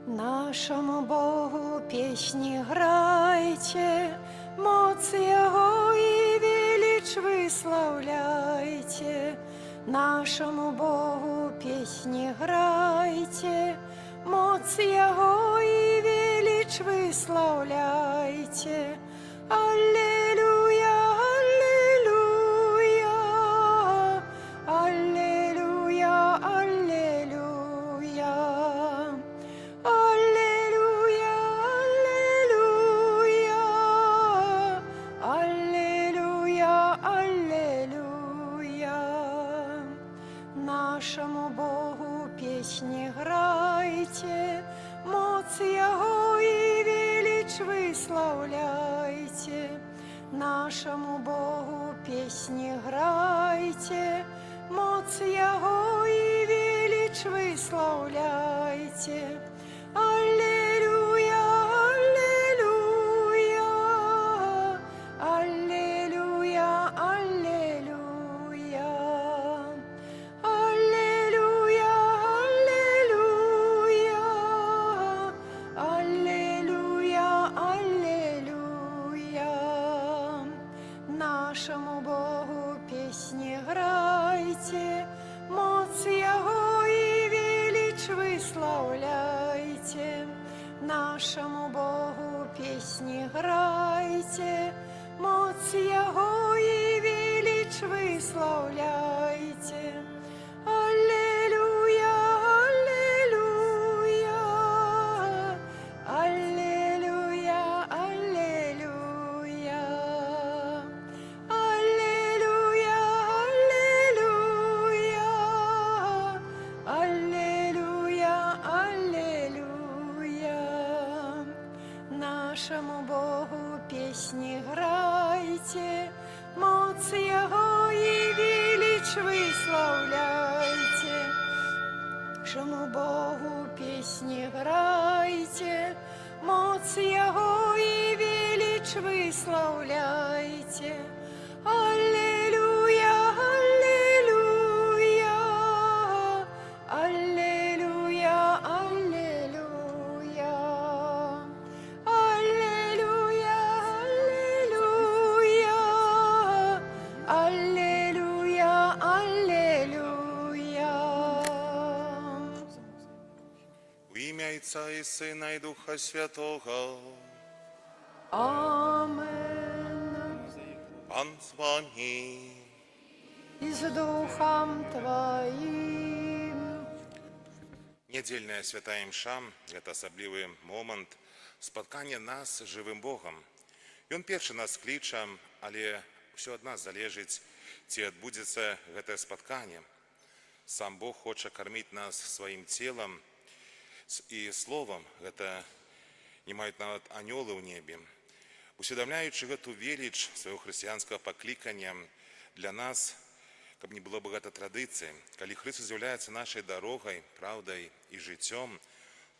Нашому Богу пісні грайте, моц Його і велич виславляйте. Нашому Богу пісні грайте, моц Його і велич виславляйте. Аллилуйя, аллилуйя, аллилуйя, аллилуйя. Аллилуйя, аллилуйя, аллилуйя, аллилуйя. Нашому Богу пісні грайте, моц Його і велич виславляйте. Нашому Богу пісні грайте, моц Його і велич виславляйте. Аллилуйя, аллилуйя, аллилуйя, аллилуйя. Аллилуйя, аллилуйя, аллилуйя, аллилуйя. Нашому Богу пісні грайте, моц Його і велич виславляйте. Нашому Богу пісні грайте, моц Його і велич виславляйте. Аллилуйя, аллилуйя, аллилуйя, аллилуйя. Аллилуйя, аллилуйя, аллилуйя, аллилуйя. Нашому Богу пісні грайте, моц Його і велич виславляйте. Нашому Богу пісні грайте, моц Його і велич виславляйте. Аллилуйя, аллилуйя, аллилуйя, аллилуйя. Аллилуйя, аллилуйя, аллилуйя, аллилуйя. В ім'я Отця і Сина і Духа Святого. Амен. Пан з вами. И с Духом Твоим. Недельная святая мша – это особливий момент споткання нас з живим Богом. Ён першы нас кліча, але ўсё ад нас залежыць, ці адбудзецца гэтае спатканне. Сам Бог хоча карміць нас сваім целам і словам. Гэта не маюць нават анёлы ў небе. Усведамляючы гэту веліч свайго хрысціянскага паклікання для нас, каб не было багата традыцый, калі Хрыстос з'яўляецца нашай дарогай, праўдай і жыццём,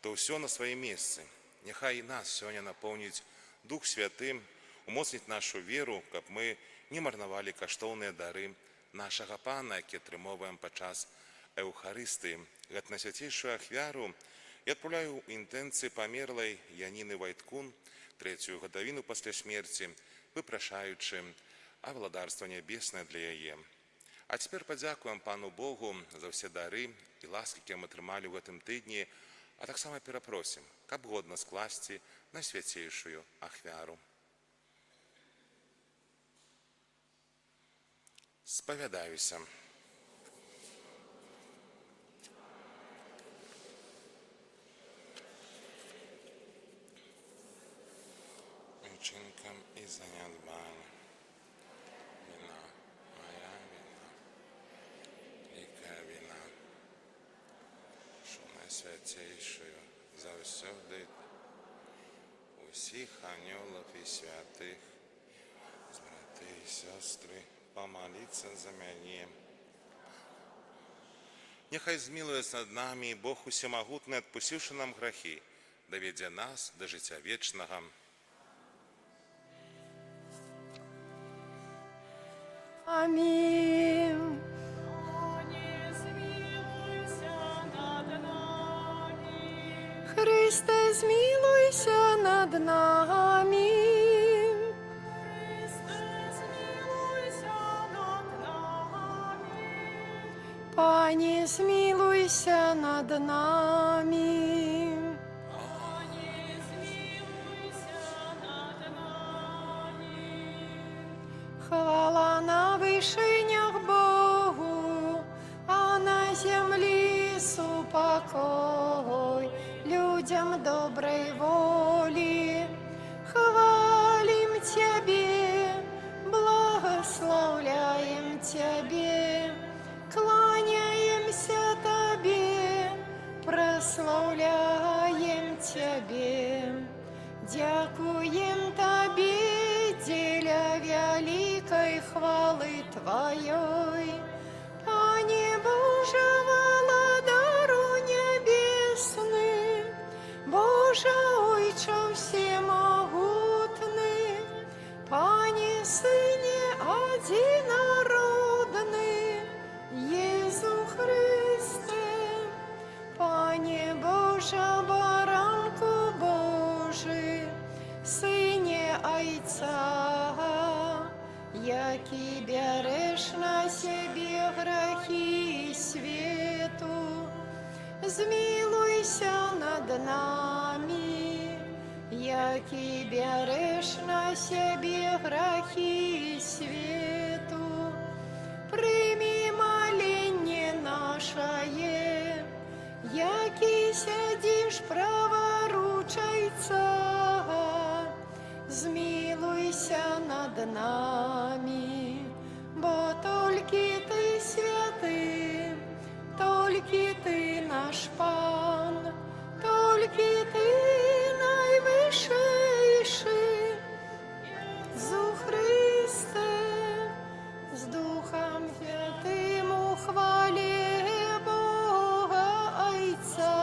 то ўсё на сваім месцы. Няхай і нас сёння напоўніць Дух Святы, умоцніць нашу веру, каб мы не марнавалі каштоўныя дары нашага Пана, які атрымоўваем падчас Эўхарыстыі. Гэта найсвяцейшую ахвяру я адпраўляю ў інтэнцыі памерлай Яніны Вайткун, трэцюю гадавіну пасля смерці, выпрашаючы а владарства нябеснае для яе. А цяпер падзякуем Пану Богу за ўсе дары і ласкі, які мы атрымалі ў гэтым тыдні, а таксама перапросім, каб годна скласці найсвяцейшую ахвяру. Спавядаюся. Учинкам і занядбанням. Вина моя вина, великая вина, що найсвятейшою завсюди усіх аньолов і святих, брати і сестри, помоліться за мене. Нехай змилується над нами Бог усемогутний, відпустивши нам грехи, доведя нас до життя вічного. Аминь. Змилуйся над нами. Христе, Христе, змилуйся над нами. Пане, змилуйся над нами. Хвала на вышинях Богу, а на земле супокой людям доброй воли. Хвалим Тебе, благословляем Тебе, кланяемся Тебе, прославляем Тебе, дякуем Тебе, деля великой хвалы Твоей. Пане Боже, владару небесный, Боже, Ойче всемогутный, Пане Сыне одинородный, Иисус Христе, Пане Боже, баранку Божий, Сыне Отца, яки береш на себе грехи свету, змилуйся над нами, яки береш на себе грехи свету. Прими моление наше, яки сидишь праворучайца, змилуйся над нами, бо только Ты святый, только Ты наш Пан, только Ты наивысший, Иисус Христе, с Духом Святым ухвали Бога Отца.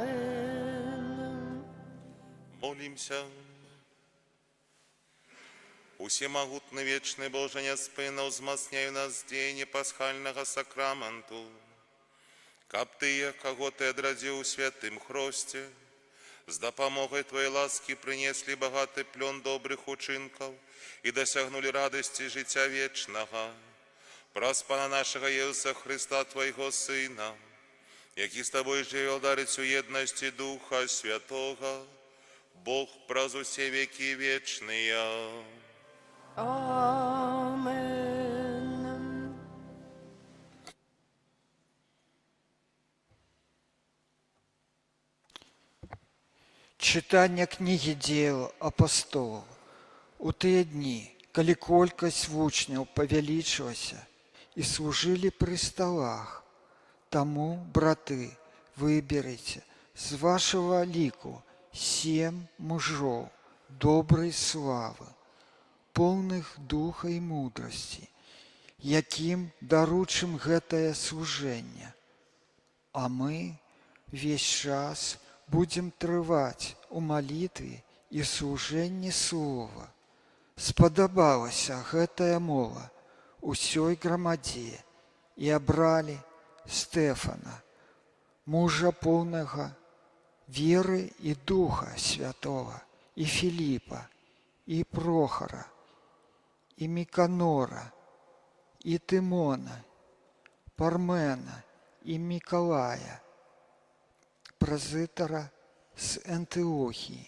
Амен. Молимся. Усемогутный вечный Боже, неспинно узмацняй у нас день пасхального сакраменту. Каб Ты, кого Ты одрадил у святым хросте, с допомогой Твоей ласки принесли богатый плен добрых учинков и досягнули радости життя вечного. Праз Пана нашего Иисуса Христа, Твоего Сына, який с Тобой живе дарить у єдності Духа Святого, Бог праз усе веки вечные. Амен. Читання книги «Діл апостолів». У тыя дні, калі колькасць вучняў павялічылася і служылі пры сталах, таму, браты, выберыце з вашага ліку 7 мужоў добрай славы, полных духа і мудрасці, якім даручым гэтае служэнне. А мы весь час будем трываць у малітве і служэнні слова. Спадабалася гэтая мова усёй грамадзе і абралі Стэфана, мужа поўнага веры і Духа Святого, і Філіпа, і Прохара, і Міканора, і Тимона, Пармена, і Мікалая, празытара з Антыохіі,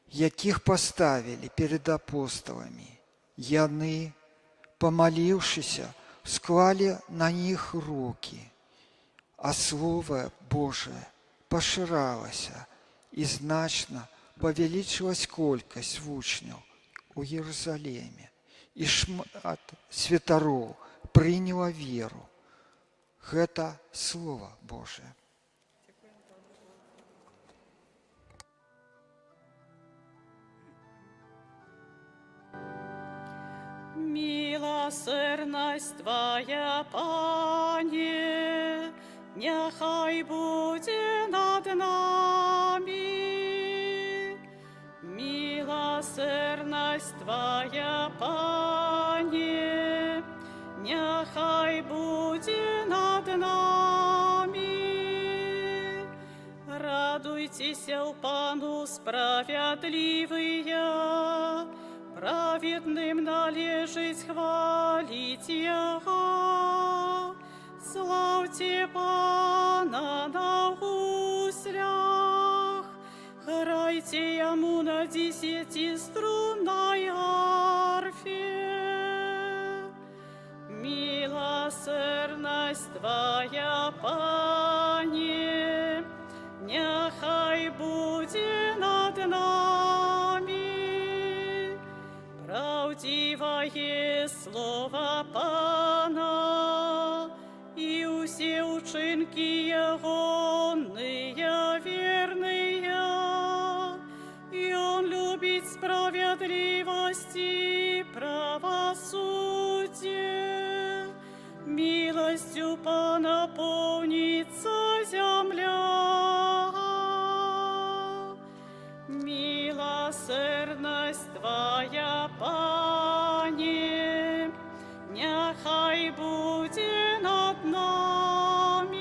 якіх паставілі перед апосталамі. Яны, помолівшися, склали на них руки, а Слово Божие поширалося, і значно павялічилась колькасць вучняў у Иерусалиме, і шмат святароў прыняла веру. Гэта Слово Божие. Милосердность Твоя, Пане, нехай буде над нами. Милосердность Твоя, Пане, нехай буде над нами. Радуйтеся у Пану справедливые, праведным належить хвалить Его. Славьте Пана на гуслях, грайте Ему на 10-струнной арфе. Милосердность Твоя, Пане, нехай будет над нами. Правдивое слово Пана, и все учинки Егоные верные, и Он любит справедливость и правосудие. Милостью Пана полнится земля. Милосердность Твоя, Пане, нехай будет над нами.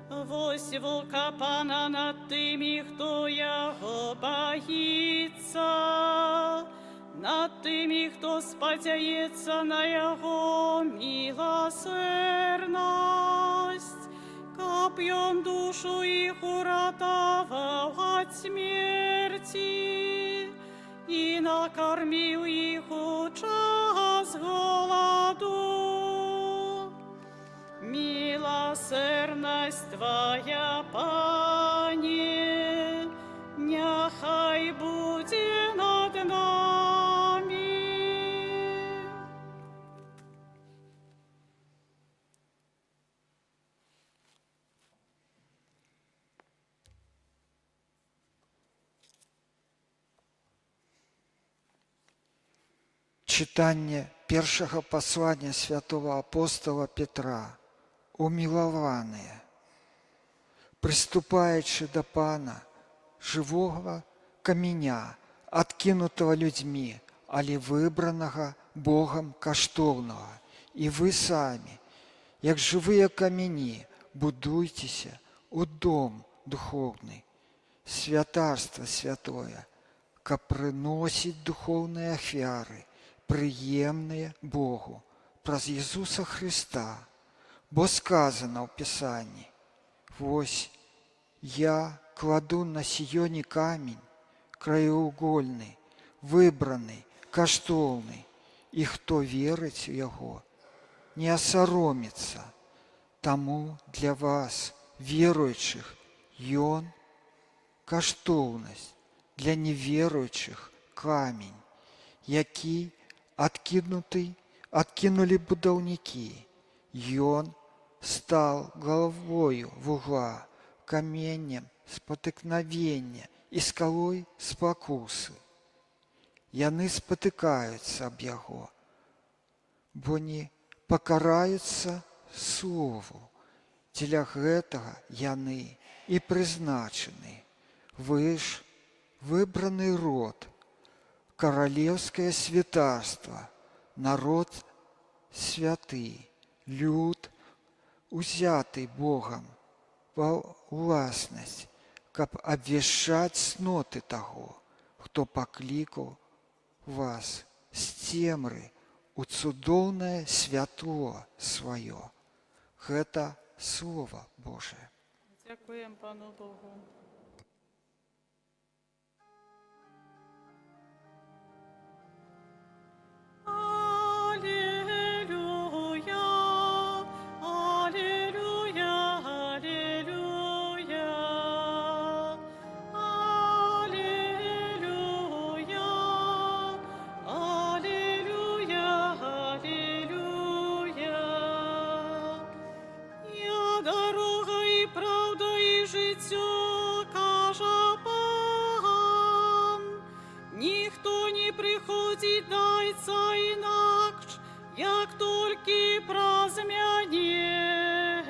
Вось волка Пана над тими, кто Его боится, над тими, кто сподяется на Его милосердность. Копьем душу их уратовал от смерти и накормил их у час голоду. Милосердность Твоя, Пане, нехай будет над нами. Читання першого послання святого апостола Петра. Умилованные, приступаючи до Пана, живого каменя, откинутого людьми, але вибраного Богом каштовного, і ви самі, як живые камені, будуйтеся у дом духовный, святарство святое, ка приносить духовные ахвяры, приємные Богу, праз Ісуса Христа. Бо сказано в Писанні: «Вось я кладу на Сіоні камінь, краєугольний, вибраний, каштовний, і хто вірить у Його, не осоромиться. Тому для вас, віруючих, Йон – каштовність, для невіруючих – камінь, який откинули будовники. Йон стал головою вугла, каменем спотыкновения и скалой спокусы. Яны спотыкаются об Яго, бо не покараюцца слову. Дзеля гэтага яны і прызначаны. Вы ж выбраны род, королевское святарство, народ святый, люд, узятый Богом во власность, каб обвяшчаць цноты таго, хто паклікаў вас з цемры у цудоўнае святло сваё. Гэта Слово Божие. Дякуємо Пану Богу. Як тільки праз мяне.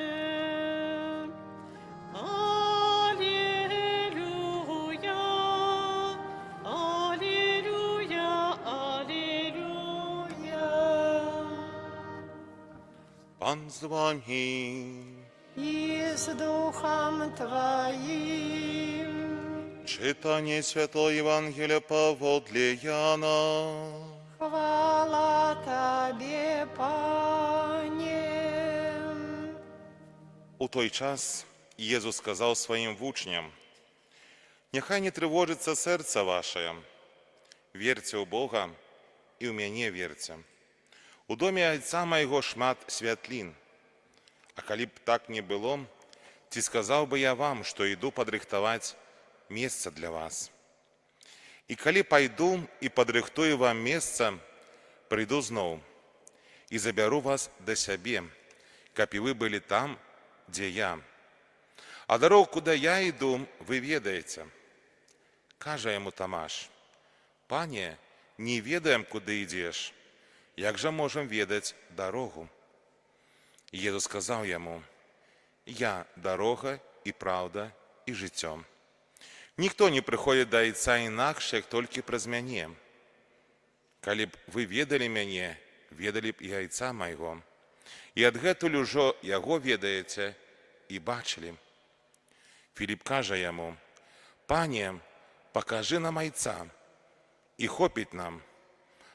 Аллилуйя, аллилуйя, аллилуйя. Пан з вами. и с Духом Твоим. Читание Святого Евангелия поводле Яна. Хвала Тебе, Пане. У той час Єсус сказав своїм учням: «Нехай не тривожиться серце ваше, вірте у Бога і в мене вірте. У домі Отця Майго шмат святлін, а коли б так не було, ті сказав би я вам, що йду подрихтовать место для вас. И коли пойду и подрыхтую вам место, приду знову и заберу вас до себе, как и вы были там, где я. А дорогу, куда я иду, вы ведаете». Каже йому Томаш: «Пане, не ведаем, куди йдеш, як же можем ведать дорогу?» Єсус сказав йому: «Я дорога і правда і життя. Ніхто не приходить до Отця інакше, як тільки през мене. Коли б ви ведали мене, ведали б і Отця Майго. І адгетуль ужо Його ведаєте і бачили». Філіп каже йому: «Пане, покажи нам Отця, і хопить нам».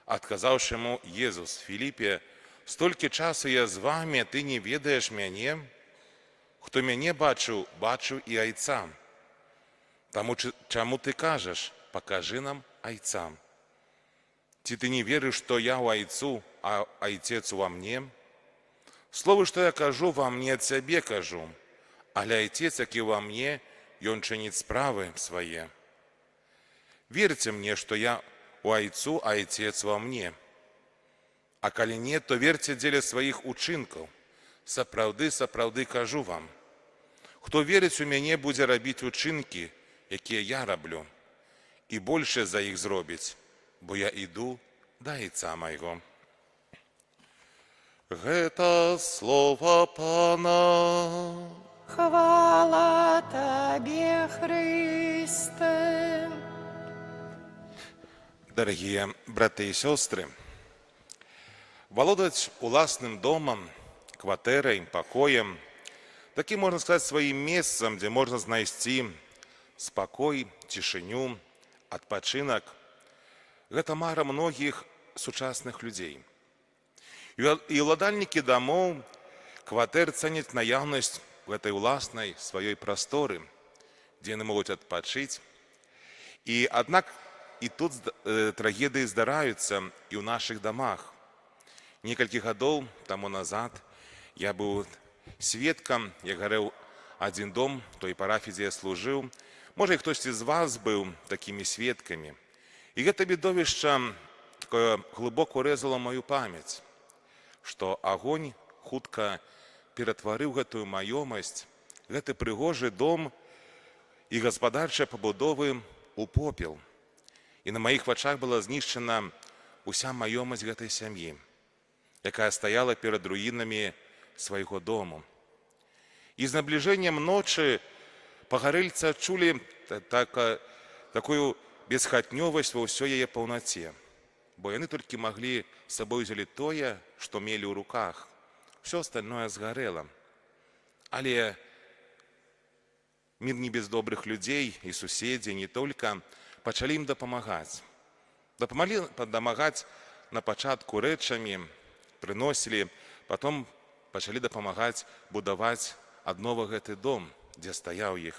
Отказавши йому Єсус: «Філіпе, стільки часу я з вами, а ти не ведаєш мене? Хто мене бачив, бачив і Отця. Тому чому ти кажеш: покажи нам Отця? Чи ти не віриш, що я у Отцу, а Отець во мне? Слово, що я кажу вам, не от себе кажу, але Отець, який во мне, і Он чинить справи свої. Вірте мені, що я у Отцу, а Отець во мне. А коли нет, то вірте ділі своїх учинків. Сапраўды кажу вам: хто вірить у мене, буде робити учинки, які я роблю, і більше за їх зробить, бо я іду до Отця Майго». Гэта слово Пана. Хвала Тебе, Христе. Дорогие браты и сестры, володать уласным домом, квартирой, покоем, таким, можно сказать, своим местом, где можно знайти спокой, тишиню, отпочинок, это мара многих сучасных людей. И владальники домов, квартир ценят наявность в этой уласной своей просторы, где они могут отпочить. И, однако, и тут трагедии здараються и в наших домах. Некалькі гадоў тому назад я был свідком, як горел один дом той парафіі, дзе я служыў. Можа, і хтосьці з вас быў такімі свідкамі. І гэта відовішча такое глыбока урэзала мою памяць, што агонь хутка ператварыў гэтую маёмасць, гэты прыгожы дом і гаспадарчыя пабудовы у попел. І на маіх вачах была знішчана уся маёмасць гэтай сям'і, якая стаяла перад руінамі свайго дому. І з набліжэннем ночы пагарэльцы адчулі такую бесхатнёвасць ва ўсёй яе паўнаце, бо яны толькі маглі з сабой узялі тое, што мелі ў руках. Все остальное згарэла. Але мір не без добрых людзей і суседзей не толькі пачалі ім дапамагаць. Дапамагаць на пачатку рэчамі, прыносілі, потом пачалі дапамагаць будаваць аднова гэты дом, дзе стаяў іх.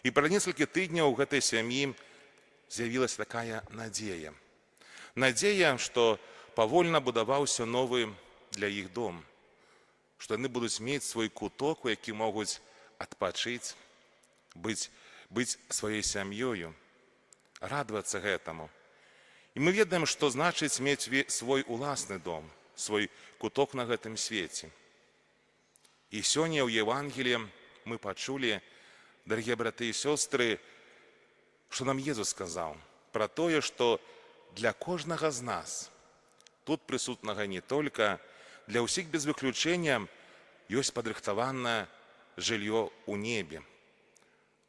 І праз некалькі тыдняў у гэтай сям'і з'явілася такая надзея. Надзея, што павольна будаваўся новы для іх дом, што яны будуць мець свой куток, у які могуць адпачыць, быць сваёй сям'ёю, радавацца гэтаму. І мы ведаем, што значыць мець свой уласны дом, свой куток на гэтым свеце. І сёння ў Евангеліі мы пачулі, дарагія браты і сёстры, што нам Езус сказаў пра тое, што для кожнага з нас, тут прысутнага не толькі, для ўсіх без выключэння ёсць падрыхтаванае жыллё ў небе.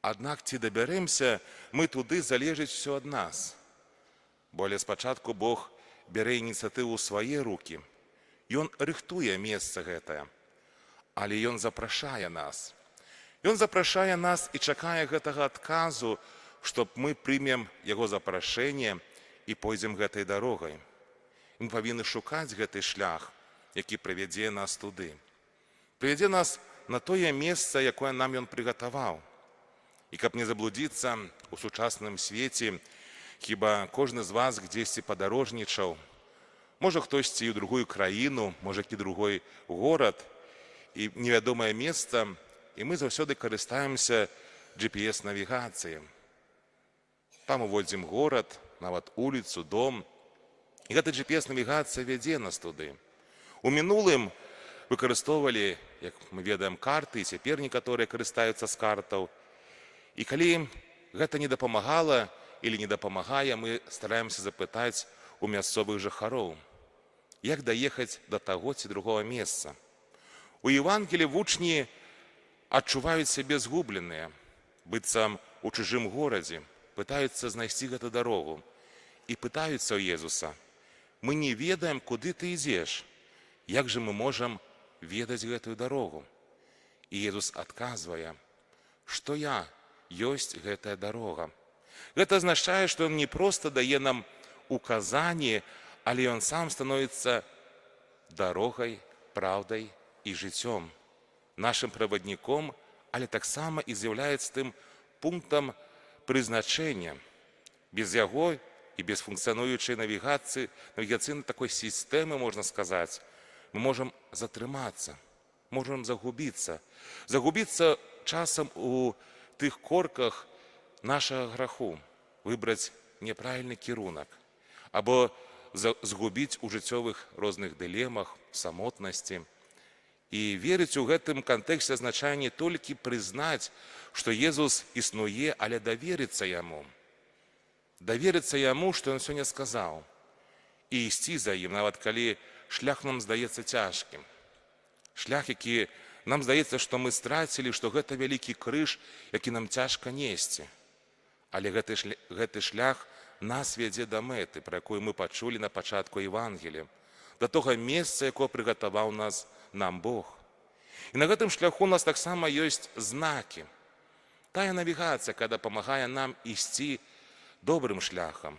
Аднак ці дабяремся мы туды, залежыць усё ад нас. Бо але спачатку Бог бярэ ініцыятыву ў свае рукі. Ён рыхтуе месца гэтае. але ён запрашае нас. Ён запрашае нас і чакае гэтага адказу, што мы прымем яго запрашэнне і пойдзем гэтай дарогай. Мы павінны шукаць гэты шлях, які прывядзе нас туды. Прывядзе нас на тое месца, якое нам ён прыгатаваў. І каб не заблудзіцца ў сучасным свеце, хіба кожны з вас дзесьці падарожнічаў, можа хтосьці і ў другую краіну, можа які другой горад і невядомае месца, і мы заўсёды карыстаемся GPS-навігацыяй. Там уводзім горад, нават уліцу, дом. І гэта GPS-навігацыя вядзе нас туды. У мінулым выкарыстоўвалі, як мы ведаем, карты, і цяпер некаторыя карыстаюцца з картаў. І калі гэта не дапамагала или не дапамагае, мы стараемся запытаць у мясцовых жыхароў, як даехаць да таго ці другого месца. У Евангелі вучні адчуваюць сябе згубленыя, быццам у чужым горадзе, пытаюцца знайсці гэту дарогу і пытаюцца ў Езуса: мы не ведаем, куды ты ідзеш, як же мы можам ведаць гэтую дарогу? І Езус адказвае, што я ёсць гэтая дарога. Гэта азначае, што ён не проста дае нам указанні, але ён сам становіцца дарогай, праўдай і жыццём, нашым правадніком, але таксама і з'яўляецца тым пунктам прызначэння. Без яго і без функцыянуючай навігацыйнай такой сістэмы, можна сказаць, мы можам затрымацца, можам загубіцца. Загубіцца часам у тых корках нашага граху, выбраць няправільны кірунак, або згубіць у жыццёвых розных дылемах, самотнасці. І верыць у гэтым кантэксце азначае не толькі прызнаць, што Езус існуе, але даверыцца яму. Даверыцца яму, што ён сёння сказаў, і ісці за ім, нават калі шлях нам здаецца цяжкім. Шлях, які нам здаецца, што мы страцілі, што гэта вялікі крыж, які нам цяжка несці. Але гэты шлях нас вядзе да мэты, пра якую мы пачулі на пачатку Евангелія, да тога месца, якое прыгатаваў нам Бог. І на гэтым шляху у нас таксама ёсць знакі. Тая навігацыя, якая дапамагае нам ісці добрым шляхам.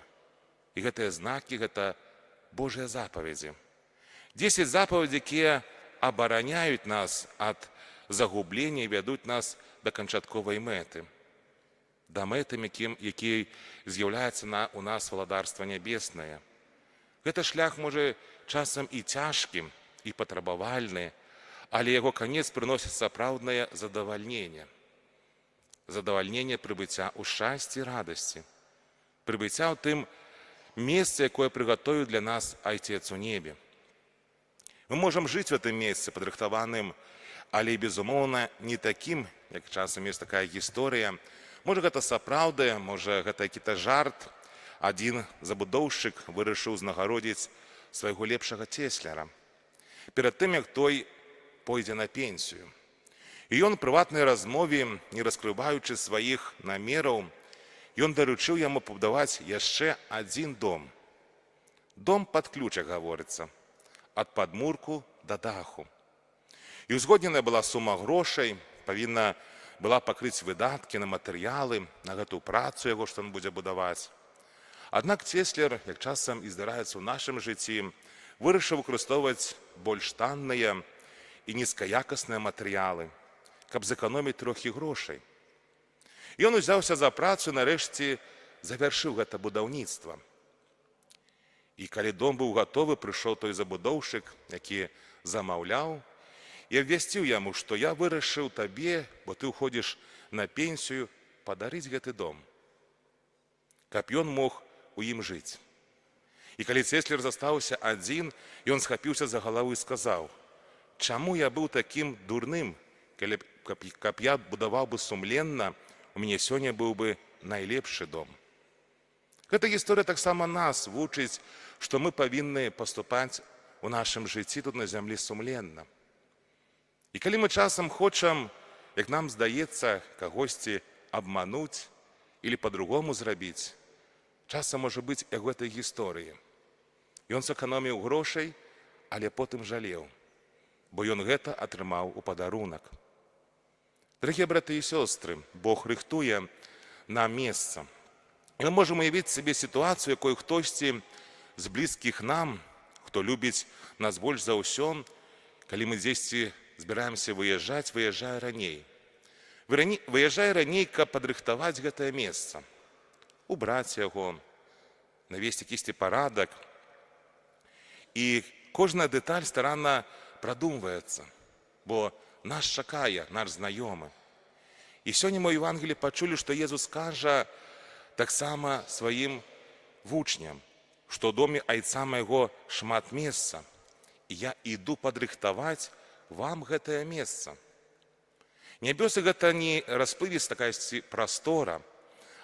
І гэтыя знакі – гэта Божыя запаведзі. 10 запаведзей, якія абараняюць нас ад загублення і вядуць нас да канчатковай мэты. Да мэты, якій з'яўляецца у нас валадарства нябеснае. Гэты шлях можа часам і цяжкім, і патрабавальны, але яго канец прыносіць сапраўднае задавальненне. Задавальненне прыбыцця ў шчасці і радасці. Прыбыцця ў тым месцы, якое прыгатовіў для нас Айцец у небе. Мы можам жыць у гэтым месцы падрыхтаваным, але, безумоўна, не такім, як часам ёсць такая гісторыя. Можа, гэта сапраўда, можа, гэта які-то жарт. Адзін забудоўшчык вырашыў узнагародзіць свайго лепшага цесляра перад тым, як той пойдзе на пенсію. І ён у прыватнай размове, не раскрываючы сваіх намераў, ён даручыў яму пабудаваць яшчэ адзін дом. Дом пад ключ, як гаворыцца, ад падмурку да даху. І ўзгодненая была сума грошай, павінна была пакрыць выдаткі на матэрыялы, на гэту працу яго, што ён будзе будаваць. Аднак цесляр, як часам і здараецца ў нашым жыцці, вырашыў выкарыстоўваць больш танныя і нізкаякасныя матэрыялы, каб зэканоміць трохі грошай. Ён узяўся за працу і нарэшце завяршыў гэта будаўніцтва. І калі дом быў гатовы, прыйшоў той забудоўшчык, які замаўляў, і абвясціў яму, што я вырашыў табе, бо ты ўходзіш на пенсію, падарыць гэты дом, каб ён мог у ім жыць. І калі цесляр застаўся адзін, ён схапіўся за галаву і сказаў: чаму я быў такім дурным, каб я будаваў бы сумленна, у мяне сёння быў бы найлепшы дом. Гэта гісторыя таксама нас вучыць, што мы павінны паступаць у нашым жыцці тут на зямлі сумленна. І калі мы часам хочам, як нам здаецца, кагосьці абмануць или по-другому зрабіць, часам можа быць як у гэтай гісторыі. Ён сэканоміў грошай, але потым жалеў, бо ён гэта атрымаў у падарунак. Дарагія браты і сёстры, Бог рыхтуе нам месца. І мы можам уявіць сабе сітуацыю, якой хтосьці з блізкіх нам, хто любіць нас больш за ўсё, калі мы дзесьці збіраемся выязджаць, выязджае раней. Выязджае раней, каб падрыхтаваць гэтае месца, убраць яго, навесці якісьці парадак. І кожная дэталь старанна прадумваецца, бо нас чакае наш знаёмы. І сёння мы ў Евангеліі пачулі, што Езус кажа таксама сваім вучням, што ў доме айца майго шмат месца, і я іду падрыхтаваць вам гэтае месца. Нябёсы гэта не расплывістая прастора,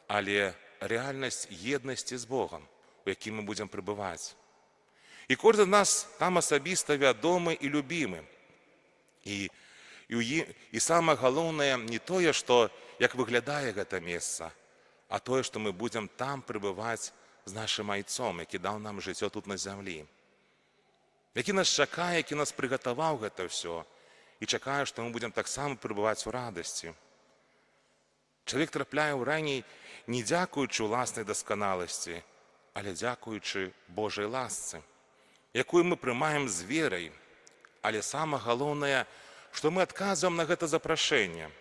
але рэальнасць еднасці з Богам, у якім мы будзем прыбываць. І кожны з нас там асабіста вядомы і любімы. І самае галоўнае не тое, што як выглядае гэта месца, а тое, што мы будзем там прыбываць з нашым айцом, які даў нам жыццё тут на зямлі. Які нас чакае, які нас прыгатаваў гэта ўсё, і чакае, што мы будзем таксама прыбываць у радасці. Чалавек трапляе ў рай не дзякуючы ўласнай дасканаласці, але дзякуючы Божай ласцы, якую мы прымаем з верай. Але самае галоўнае, што мы адказваем на гэта запрашэнне,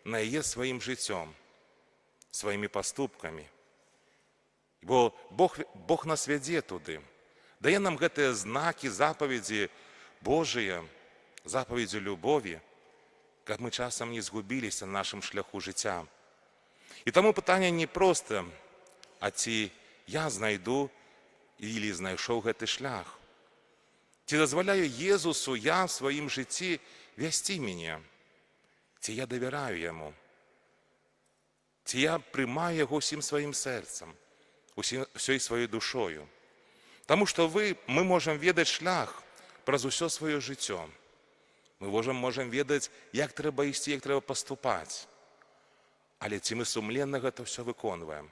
на яе сваім жыццём, сваімі паступкамі. Бо Бог нас вядзе туды, дае нам гэтыя знакі, запаведзі Божыя, запаведзі любові, каб мы часам не згубіліся на нашым шляху жыцця. І таму пытанне не проста, а ці я знайду или знайшоў гэты шлях? Ці дазваляю Езусу я в сваім жыцці весці мяне? Ці я давяраю Яму? Ці я прымаю Яго ўсім сваім сэрцам, усёй сваёй душою? Таму што мы можам ведаць шлях праз усё сваё жыццё. Мы можам ведаць, як трэба ісці, як трэба паступаць. Але ці мы сумленна гэта ўсё выконваем?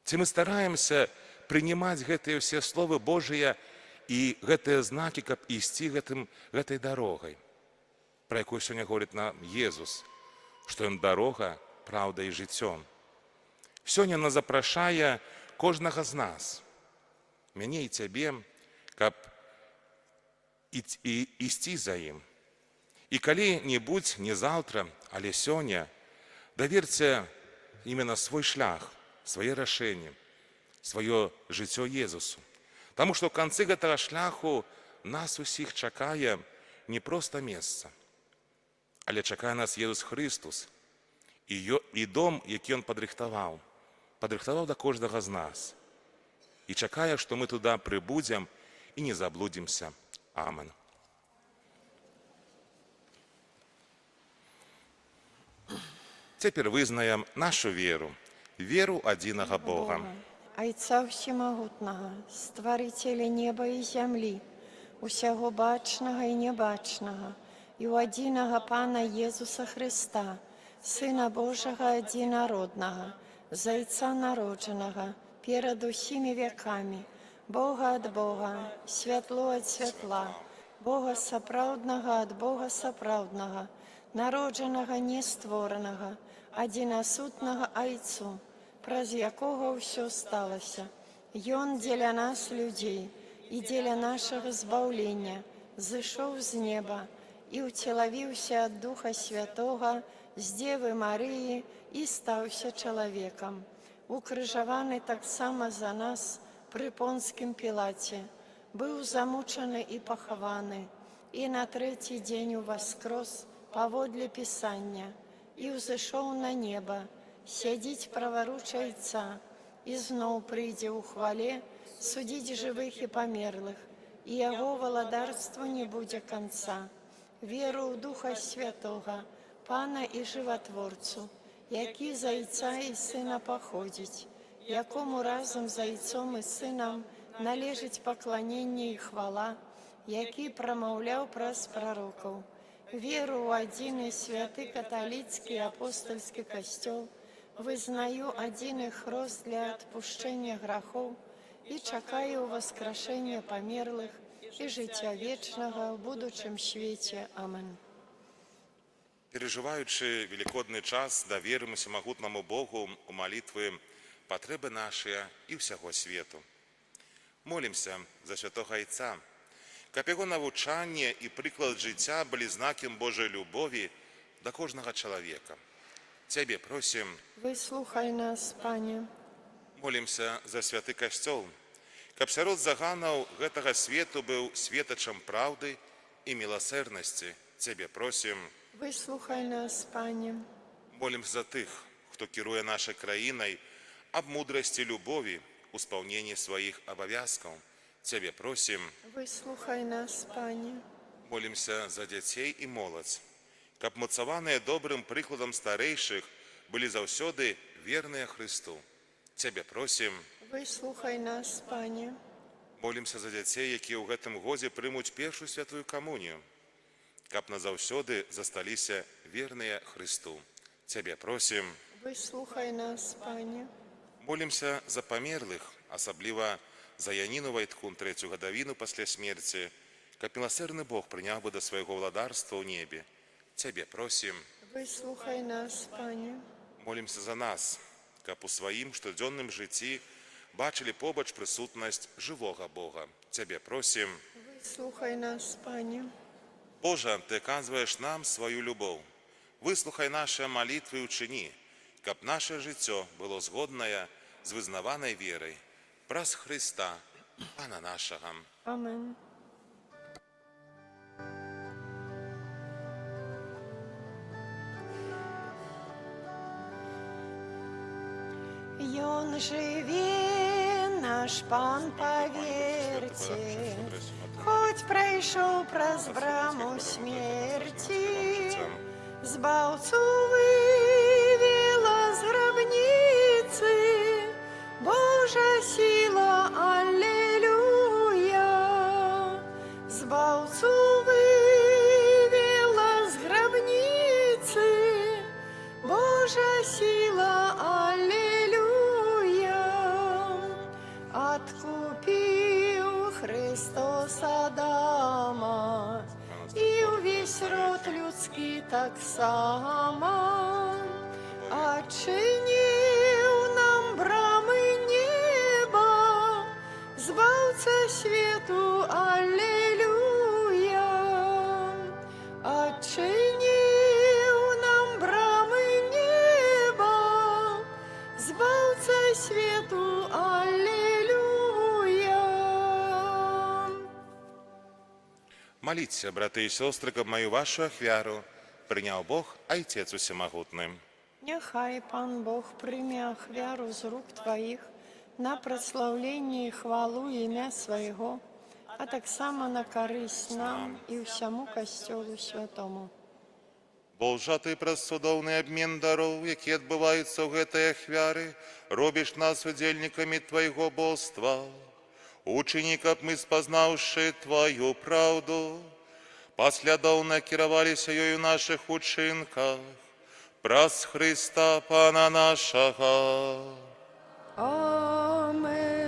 Ці мы стараемся прынимаць гэтыя ўсе словы Божыя і гэтыя знакі, каб ісці гэтай дарогай, пра якую сёння говорыць нам Езус, што Ён дарога, праўда і жыццё. Сёння нас запрашае кожнага з нас, мяне і цябе, каб ісці за ім. І калі-небудзь, не заўтра, але сёння, даверце іменно свой шлях, свае рашэнні, сваё жыццё Езусу. Таму што ў канцы гэтага шляху нас усіх чакае не проста месца, але чакае нас Езус Христус і дом, які Ён падрыхтаваў да кожнага з нас. І чакае, што мы туды прыбудзем і не заблудзімся. Амен. Цяпер вызнаем нашу веру, веру адзінага Бога. Айца Всемагутнага, стварыцеля неба і зямлі, усяго бачнага і нябачнага, і ў адзінага Пана Езуса Хрыста, Сына Божага адзінароднага, зайца народжанага, перад усімі вякамі, Бога ад Бога, святло ад святла, Бога сапраўднага ад Бога сапраўднага, народжанага нестворанага, адзінасутнага Айцу, праз якога ўсё сталася. Ён дзеля нас, людзей, і дзеля нашага збаўлення, зышоў з неба і ўцелавіўся ад Духа Святога з Дзевы Марыі і стаўся чалавекам. Укрыжаваны таксама за нас пры Понскім Пілаце, быў замучаны і пахаваны, і на трэці дзень уваскрос паводле Пісання, і ўзышоў на неба, сядзіць праваруч Айца, і зноў прыйдзе ў хвале судзіць жывых і памерлых, і яго валадарству не будзе канца. Веру ў Духа Святога, Пана і Жыватворцу, які з Айца і Сына паходзіць, якому разам з Айцом і Сынам належыць пакланенне і хвала, які прамаўляў праз прарокаў. Веру ў адзіны святы каталіцкі апостальскі касцёл, вызнаю адзіны хрост для адпушчэння грахоў і чакаю ўваскрашэння памерлых і життя вічного в будучому світі. Амен. Переживаючи великодний час, довіримо всемогутному Богу у молитви потреби наші і всього світу. Молимся за святого Отця, щоб його навчання і приклад життя були знаком Божої любові до кожного чоловіка. Тебе просим. Вислухай нас, Пане. Молимся за святий Костел, щоб сярод заганов гэтага свету був светочем правди і милосердності. Тебе просим. Вислухай нас, Пане. Молимся за тих, хто керує нашою країною, об мудрості любові у сповненні своїх обов'язків. Тебе просим. Вислухай нас, Пане. Молимся за дітей і молодь, щоб моцовані добрим прикладом старейших були завсюди вірні Христу. Тебе просим. Вислухай нас, Пане. Молимся за дітей, які у гэтым годзе приймуть першу святую комунію, щоб назавсюди засталися вірні Христу. Тебе просим. Вислухай нас, Пане. Молимся за померлих, особливо за Янину Вайткун, третью годовину після смерті, щоб милосердний Бог прийняв би до свого владарства у небі. Тебе просим. Вислухай нас, Пане. Молимся за нас, щоб у своїм щоденному житті бачили побач присутність живого Бога. Тебе просим. Вислухай нас, Пане. Боже, Ти оказуєш нам свою любов. Вислухай наші молитви і учини, щоб наше життя було згодне з визнаваною вірою. Праз Христа, Пана нашого. Амен. Ён жыве, наш Пан, паверьце, хоць прайшоў праз браму смерці, збаўцу вывела з грабніцы, Божа сила, аллилуйя, збаўцу вывела з грабніцы, Божа сила, аллилуйя, откупил Христос Адама і увесь род людський так само, отчинил нам брамы неба, збавца свету, аллилуйя, отчинил нам брамы неба, збавца свету, аллилуйя. Моліться, брати і сестри, щоб мою вашу ахвяру прийняв Бог, Отець Усемогутний. Нехай Пан Бог прийме ахвяру з рук Твоїх на прославлення і хвалу ім'я Свого, а так само на користь нам і всьому Костьолу Святому. Боже, Ти праз судовний обмін даров, які відбуваються у гэтай ахвяры, робиш нас удельниками Твоего божства. Учини, каб мы, спознавши Твою правду, послідовно керувалися ёю в наших учинках, праз Христа Пана нашого. Амен.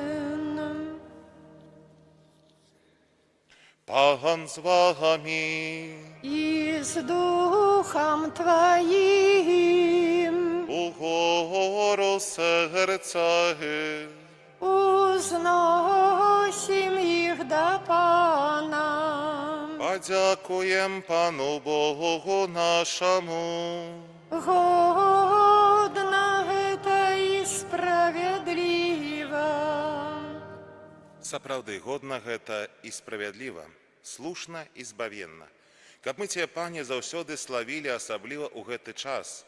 Пан з вами, І з Духом Твоїм угору серця, узносим їх до Пана. подякуєм Пану Богу нашому. Годно гэта і справядліва. Сапраўды, годна гэта і справядліва, слушна і збавенна. Каб мы Цябе, Пане, заўсёды славілі, асабліва ў гэты час,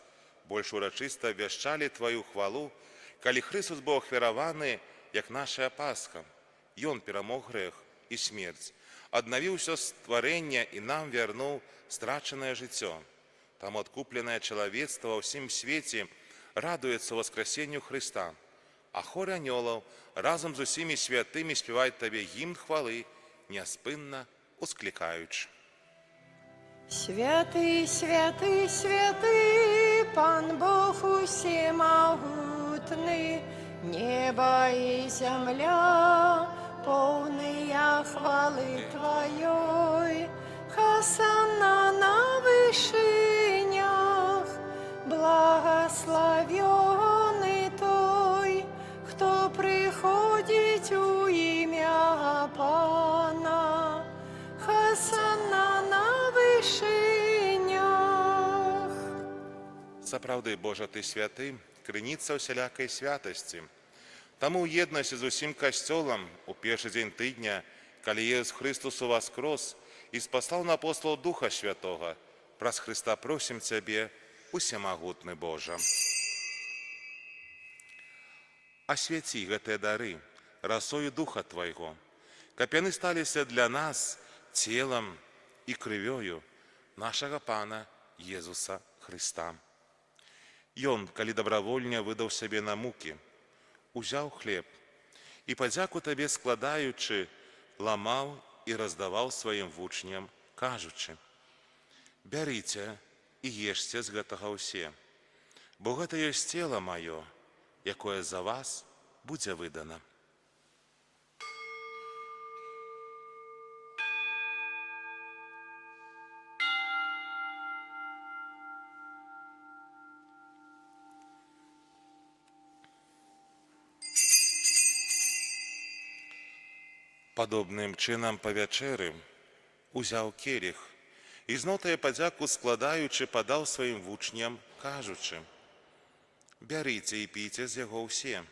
больш урачыста вяшчалі Тваю хвалу, калі Христос быў ахвяраваны, як наша Пасха. Ён перамог грэх і смерць, аднавіў усё стварэнне і нам вярнуў страчанае жыццё. Таму адкупленае чалавецтва ва ўсім свеце радуецца воскресенню Христа, а хор анёлаў разам з усімі святымі спяваюць Табе гімн хвалы, няспынна усклікаючы. Святый, святый, святый, Пан Бог усемогутный, небо и земля, полные хвалы Твоей. Сапраўды, Божа, Ты святы, крыніца усялякай святасці. Таму ў єднасці з усім касцёлам у першы дзень тыдня, калі Езус Христос уваскрос і спаслаў на апостолаў Духа Святога, праз Христа просім Цябе, усемагутны Божа. Асвяці гэтыя дары расою Духа Твайго, каб яны сталіся для нас целам і крывёю нашага Пана Езуса Христа. Ён, калі добравольня выдаў сябе на мукі, узяў хлеб і падзяку Табе складаючы, ламаў і раздаваў сваім вучням, кажучы: «Бярыце і ешце з гэтага ўсе, бо гэта ёсць цела маё, якое за вас будзе выдана». Падобным чынам па вячэры узяў келіх і зноў тая падзяку складаючы падаў сваім вучням, кажучы: «Бярыце і піце з яго ўсе,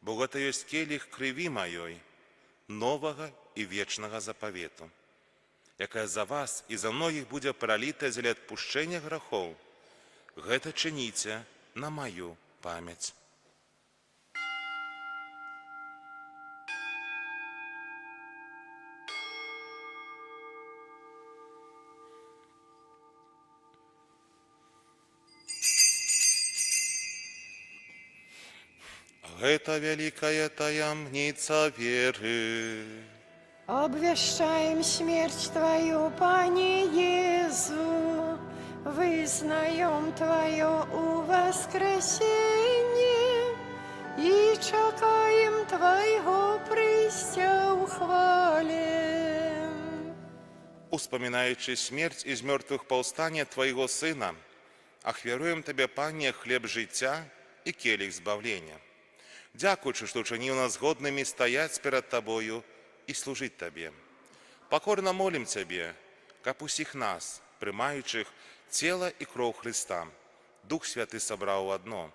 бо гэта ёсць келіх крыві маёй, новага і вечнага запавету, якая за вас і за многіх будзе праліта дзеля адпушчэння грахоў. Гэта чыніце на маю памяць». Гэта вялікая таямніца веры. Обвещаем смерть Твою, Пане Езу, вызнаем Твое воскресение и чекаем Твоего прыйсця ў хвале. Успамінаючы смерць і з мёртвых паўстання Твайго Сына, ахвяруем Табе, Пане, хлеб жыцця і келіх збавлення. Дзякуючы, што ўчыніў нас годнымі стаяць перад Табою і служыць Табе. Пакорна молім Цябе, каб усіх нас, прымаючых цела і кроў Христа, Дух Святы сабраў у адно.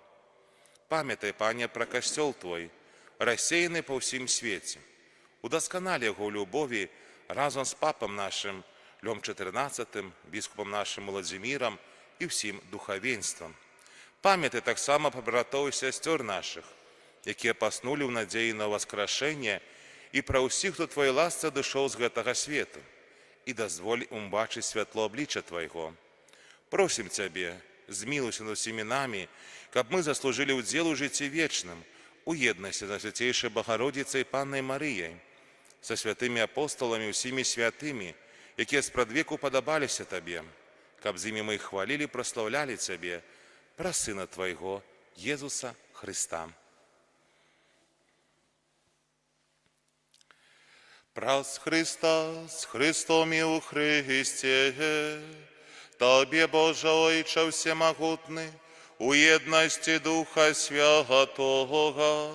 Памятай, Пане, пра касцёл Твой, рассеяны па ўсім свеце. Удасканалі яго ў любові разам з папам нашым Лём XIV, біскупам нашым Владзімірам і ўсім духавенствам. Памятай таксама пра братоў і сясцёр нашых, якія паснулі ў надзеі на воскрашэнне, і пра ўсіх, хто Твоей ласцы адышоў з гэтага свету, і дазволь ім бачыць святло аблічча Твайго. Просім Цябе, змілуйся над усімі намі, каб мы заслужылі ўдзел у жыцці вечным, у еднасці за Свяцейшай Багародзіцай Паннай Марыяй, са святымі апостоламі, усімі святымі, якія спрадвеку падабаліся Табе, каб з імі мы хвалілі, праслаўлялі Цябе, праз Сына Твайго, Езуса Христа. Праз Христа, з Христом і у Христе, Табе, Боже Ойче всемогутний, у єдності Духа Святого,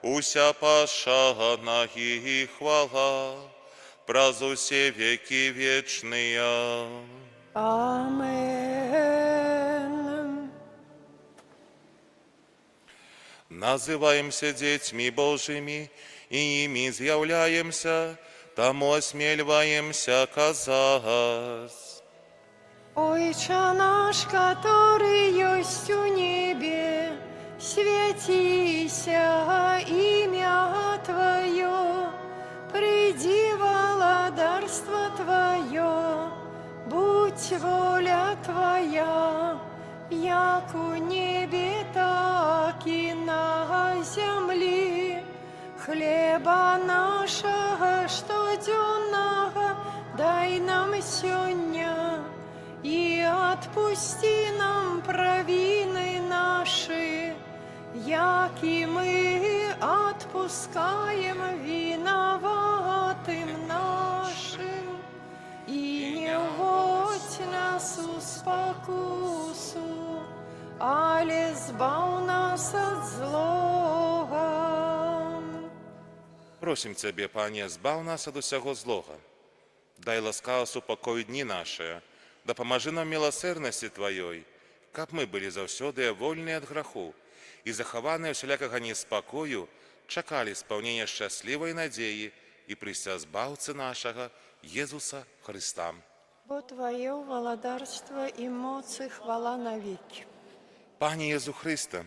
уся пошана і хвала, праз усе веки вечные. Амен. Называемся детьми Божьими, и ими з'являемся, тому осмеливаемся казать. Отче наш, который есть у небе, святися имя Твое, приди владарство Твое, будь воля Твоя, як у небе, так и на земле. Хлеба нашего штоденного дай нам сёння, и отпусти нам провины наши, як и мы отпускаем виноватым нашим. И не вводь нас у спокусу, але збав нас от злого. Просім Цябе, Пане, збав нас ад усяго злога. Дай ласкава супакою дні нашыя, дапамажы нам міласэрнасці Тваёй, каб мы былі заўсёды вольныя ад граху і захаваныя ўсялякага неспакою, чакалі спаўнення шчаслівай надзеі і прыйсця збаўцы нашага Езуса Христа. Бо Твое владарство и моц и хвала навеки. Пане Езу Христе,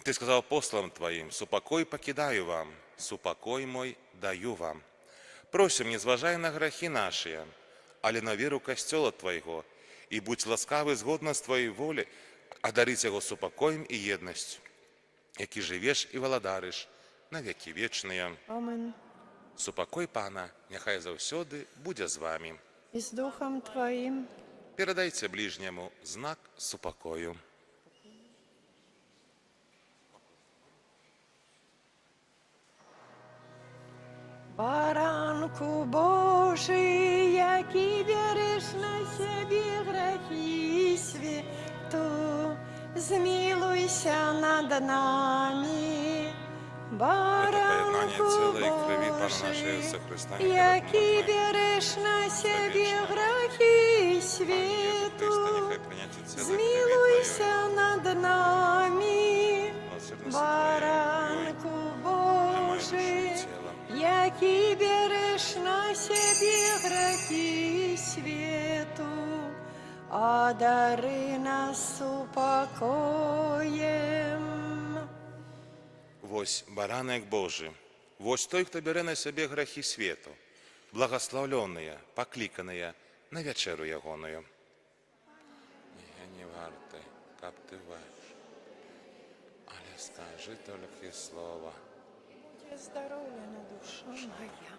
Ты сказал апостолам Твоим: «Супокой покидаю вам, супокой мой даю вам». Просим, не зважай на грахи наши, але на веру костела Твоего, и будь ласкавы згодно с Твоей воли, одарить его супокоем и едностью, які живеш и владариш на веки вечные. Амин. Супокой Пана, няхай заўсёды будзе з вами. И с Духом Твоим. Передайте ближнему знак супокою. Баранку Божий, який береш на себе грехи світу, змилуйся над нами. Баранку Божий, який береш на себе грехи світу, змилуйся над нами. Баранку Божий, який береш на себе грехи світу, одари нас упокоєм. Вось баранок Божий, вось той, хто бере на себе грехи свету, благословленные, покликанные на вечеру ягоную. Я не варты, каб ты ваш, але скажи только слово. Будь здоров'я, душа моя.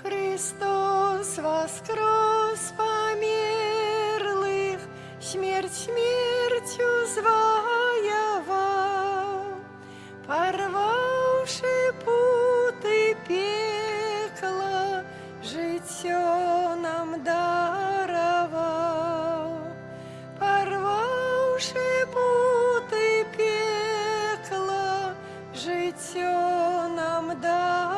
Христос воскрес померлых, смерть смертью завоевал, порвавши путы пекла, життя нам даровал, порвавши путы пекла, життя нам даровал.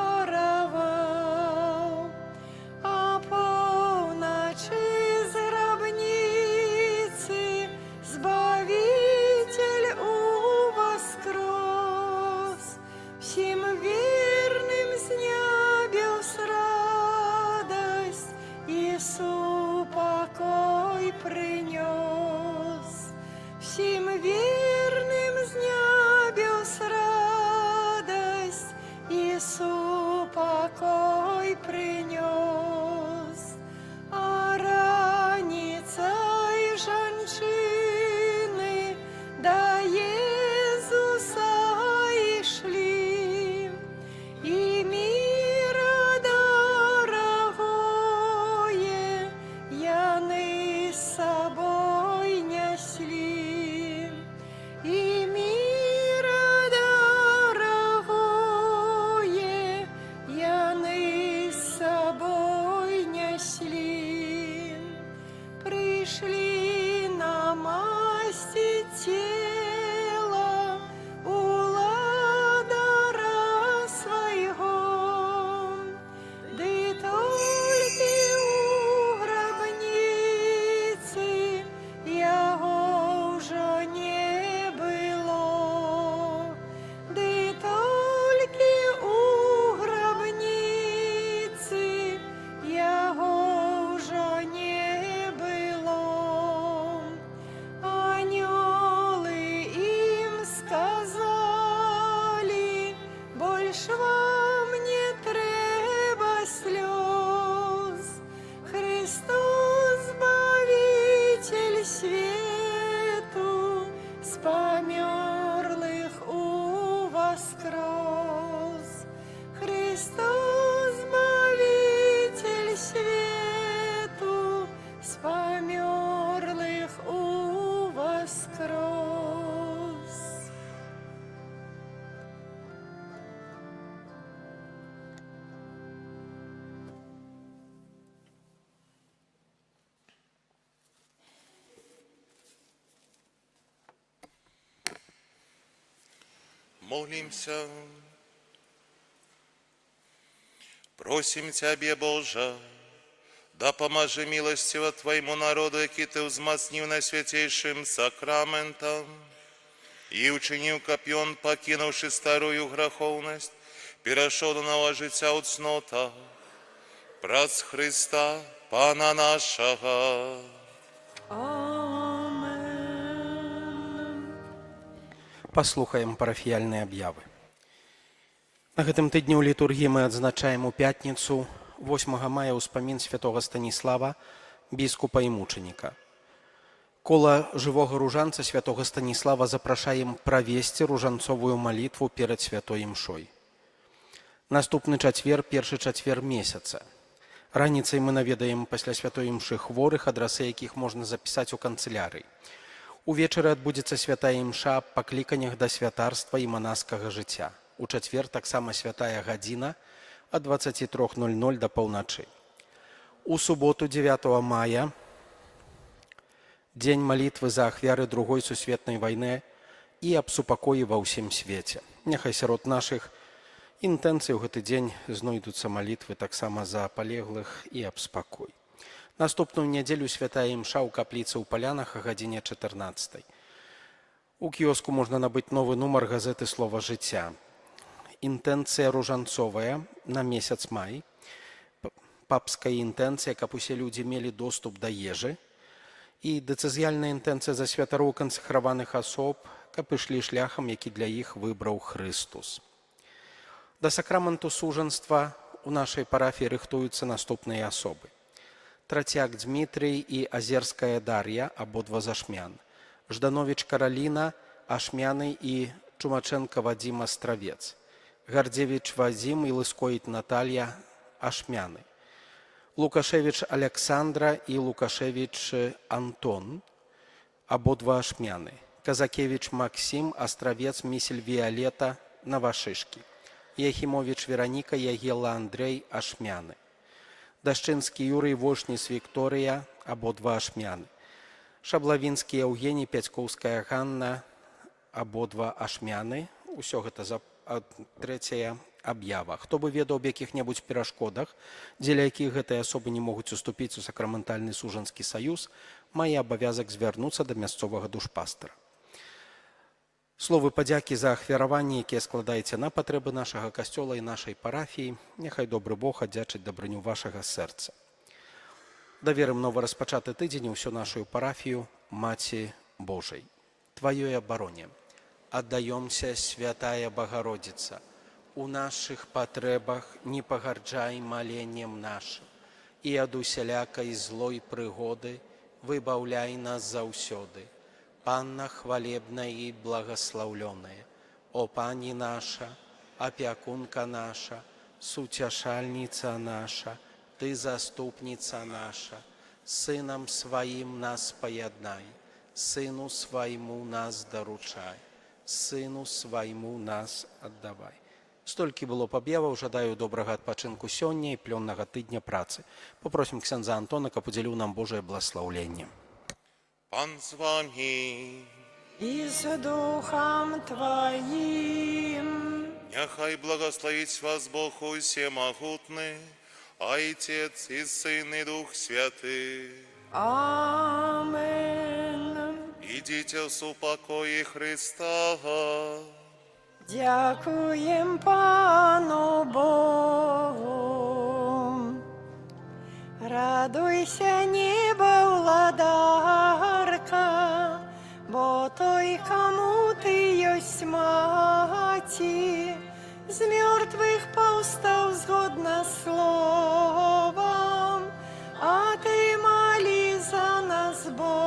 Всім вірним з небес радость і супокой принес. А раніця й жанчини до Єзуса йшли, і мира дорогое яны з собой несли. И мира дорогое яны с собой несли. Пришли намастить тело у ладара своего, да и только у гробницы его уже не было, да и только у гробницы его уже не было. Ангелы им сказали: больше вам не треба слез. Христос, Збавитель свету, с померлых воскрес. Христос, Збавитель свету, с Молимся. Просим Тебе, Боже, да поможи милостиво Твоему народу, який Ты взмаснил на святейшим сакраментом, и учинил, как он, покинувши старую греховность, перешел до нового життя у цнотах. Праз Христа, Пана нашого. Паслухаем парафіяльныя аб'явы. На гэтым тыдні ў літургіі мы адзначаем у пятніцу 8 мая ўспамін святога Станіслава, біскупа і мучаніка. Кола жывога ружанца святога Станіслава запрашаем правесці ружанцовую малітву перад святой імшой. Наступны чацвер, першы чацвер месяца. Раніцай мы наведаем пасля святой імшы хворых, адрасы якіх можна запісаць у канцылярыі. Увечары адбудзецца святая імша аб пакліканнях да святарства і манаскага жыцця. У чацвер таксама святая гадзіна ад 23:00 да паўначы. У суботу 9 мая дзень малітвы за ахвяры Другой сусветнай вайны і аб супакоі ва ўсім свеце. Няхай сярод нашых інтэнцый у гэты дзень знойдуцца малітвы таксама за палеглых і аб спакой. Наступную нядзелю святая імша ў капліцы ў Палянах а гадзіне 14. У кіоску можна набыць новы нумар газеты «Слова жыцця». Інтэнцыя ружанцовая на месяц май. Папская інтэнцыя, каб усе людзі мелі доступ да ежы. І дэцызіяльная інтэнцыя за святароў кансекраваных асоб, каб ішлі шляхам, які для іх выбраў Хрыстус. Да сакраменту сужанства у нашай парафіі рыхтуюцца наступныя асобы. Трацяк Дмітрый і Азерская Дар'я, абодва з Ашмян. Ждановіч Караліна, Ашмяны і Чумаченка Вадзім Астравец. Гардзевіч Вадзім і Лыскоіт Наталья, Ашмяны. Лукашевіч Александра і Лукашевіч Антон, абодва Ашмяны. Казакевіч Максим, Астравец, Місель Віолета, Новошишкі. Яхімовіч Вераніка, Ягела Андрей, Ашмяны. Дашчынскі Юрый, Вошніс Вікторыя, абодва Ашмяны. Шаблавінскі Еўгеній, Пяцькоўская Ганна, абодва Ашмяны. Усё гэта за трэцяя аб'ява. Хто бы ведаў аб якіх-небудзь перашкодах, дзеля якіх гэтыя асобы не могуць уступіць у сакраментальны сужанскі саюз, мае абавязак звярнуцца да мясцовага душпастара. Словы падзякі за ахвяраванні, якія складаеце на патрэбы нашага касцёла і нашай парафіі, няхай добры Бог аддзячыць дабрыню вашага сэрца. Даверым новараспачаты тыдзень усю нашу парафію Маці Божай. Тваёй абароне аддаёмся, святая Богородица, у нашых патрэбах не пагарджай маленнем нашым, і ад усялякай злой прыгоды выбаўляй нас заўсёды. Панна хвалебная і благословленная, о Пані наша, опекунка наша, суцяшальница наша, Ты заступница наша, Сыном Своим нас поєднай, Сыну Своему нас доручай, Сыну Своему нас отдавай. Столькі было паб'яваў, жадаю добрага адпачынку сёння і плённага тыдня працы. Попросім ксяндза Антона, каб удзяліў нам Божае благословленне. Пан з вами. И с Духом Твоим. Нехай благословить вас Бог усемогутный, Отец и Сын и Дух Святый. Амен. Идите в супокое Христа. Дякуем Пану Богу. Радуйся, небо, владарка, бо той, кому ты есть маті, з мертвых повстав згодно словом, а ты моли за нас, Бог.